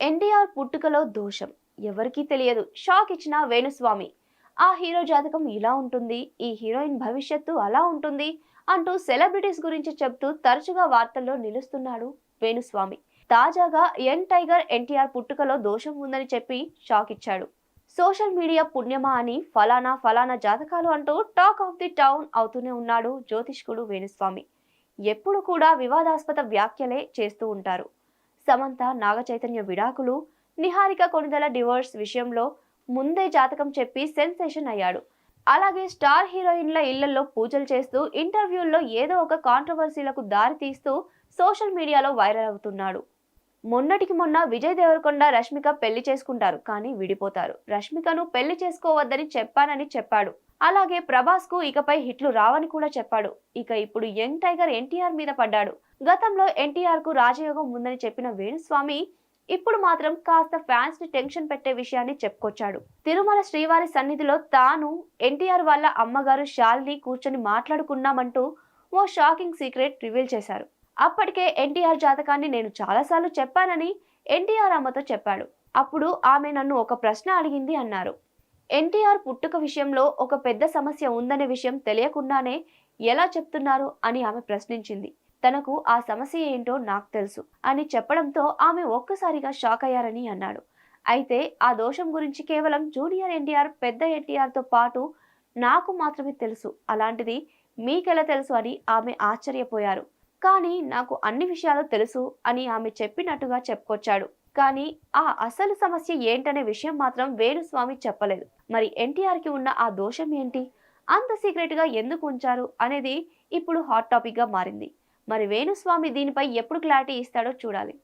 ఎన్టీఆర్ పుట్టుకలో దోషం ఎవరికీ తెలియదు. షాక్ ఇచ్చిన వేణుస్వామి. ఆ హీరో జాతకం ఇలా ఉంటుంది, ఈ హీరోయిన్ భవిష్యత్తు అలా ఉంటుంది అంటూ సెలబ్రిటీస్ గురించి చెప్తూ తరచుగా వార్తల్లో నిలుస్తున్నాడు వేణుస్వామి. తాజాగా యంగ్ టైగర్ ఎన్టీఆర్ పుట్టుకలో దోషం ఉందని చెప్పి షాక్ ఇచ్చాడు. సోషల్ మీడియా పుణ్యమా అని ఫలానా ఫలానా జాతకాలు అంటూ టాక్ ఆఫ్ ది టౌన్ అవుతూనే ఉన్నాడు జ్యోతిష్కుడు వేణుస్వామి. ఎప్పుడు కూడా వివాదాస్పద వ్యాఖ్యలే చేస్తూ ఉంటారు. సమంత నాగచైతన్య విడాకులు, నిహారిక కొణిదెల డివోర్స్ విషయంలో ముందే జాతకం చెప్పి సెన్సేషన్ అయ్యాడు. అలాగే స్టార్ హీరోయిన్ల ఇళ్లలో పూజలు చేస్తూ ఇంటర్వ్యూల్లో ఏదో ఒక కాంట్రవర్సీలకు దారి తీస్తూ సోషల్ మీడియాలో వైరల్ అవుతున్నాడు. మొన్నటికి మొన్న విజయ్ దేవరకొండ రష్మిక పెళ్లి చేసుకుంటారు, కానీ విడిపోతారు. రష్మికను పెళ్లి చేసుకోవద్దని చెప్పానని చెప్పాడు. అలాగే ప్రభాస్ కు ఇకపై హిట్లు రావని కూడా చెప్పాడు. ఇక ఇప్పుడు యంగ్ టైగర్ ఎన్టీఆర్ మీద పడ్డాడు. గతంలో ఎన్టీఆర్ కు రాజయోగం ఉందని చెప్పిన వేణుస్వామి ఇప్పుడు మాత్రం కాస్త ఫ్యాన్స్ ని టెన్షన్ పెట్టే విషయాన్ని చెప్పుకొచ్చాడు. తిరుమల శ్రీవారి సన్నిధిలో తాను ఎన్టీఆర్ వాళ్ళ అమ్మగారు శాలిని కూర్చొని మాట్లాడుకున్నామంటూ ఓ షాకింగ్ సీక్రెట్ రివీల్ చేశారు. అప్పటికే ఎన్టీఆర్ జాతకాన్ని నేను చాలాసార్లు చెప్పానని ఎన్టీఆర్ అమ్మతో చెప్పాడు. అప్పుడు ఆమె నన్ను ఒక ప్రశ్న అడిగింది అన్నారు. ఎన్టీఆర్ పుట్టుక విషయంలో ఒక పెద్ద సమస్య ఉందనే విషయం తెలియకుండానే ఎలా చెప్తున్నారు అని ఆమె ప్రశ్నించింది. తనకు ఆ సమస్య ఏంటో నాకు తెలుసు అని చెప్పడంతో ఆమె ఒక్కసారిగా షాక్ అయ్యారని అన్నాడు. అయితే ఆ దోషం గురించి కేవలం జూనియర్ ఎన్టీఆర్, పెద్ద ఎన్టీఆర్ తో పాటు నాకు మాత్రమే తెలుసు, అలాంటిది మీకెలా తెలుసు అని ఆమె ఆశ్చర్యపోయారు. కానీ నాకు అన్ని విషయాలు తెలుసు అని ఆమె చెప్పినట్టుగా చెప్పుకొచ్చాడు. కానీ ఆ అసలు సమస్య ఏంటనే విషయం మాత్రం వేణుస్వామి చెప్పలేదు. మరి ఎన్టీఆర్ కి ఉన్న ఆ దోషం ఏంటి, అంత సీక్రెట్ గా ఎందుకు ఉంచారు అనేది ఇప్పుడు హాట్ టాపిక్ గా మారింది. మరి వేణుస్వామి దీనిపై ఎప్పుడు క్లారిటీ ఇస్తాడో చూడాలి.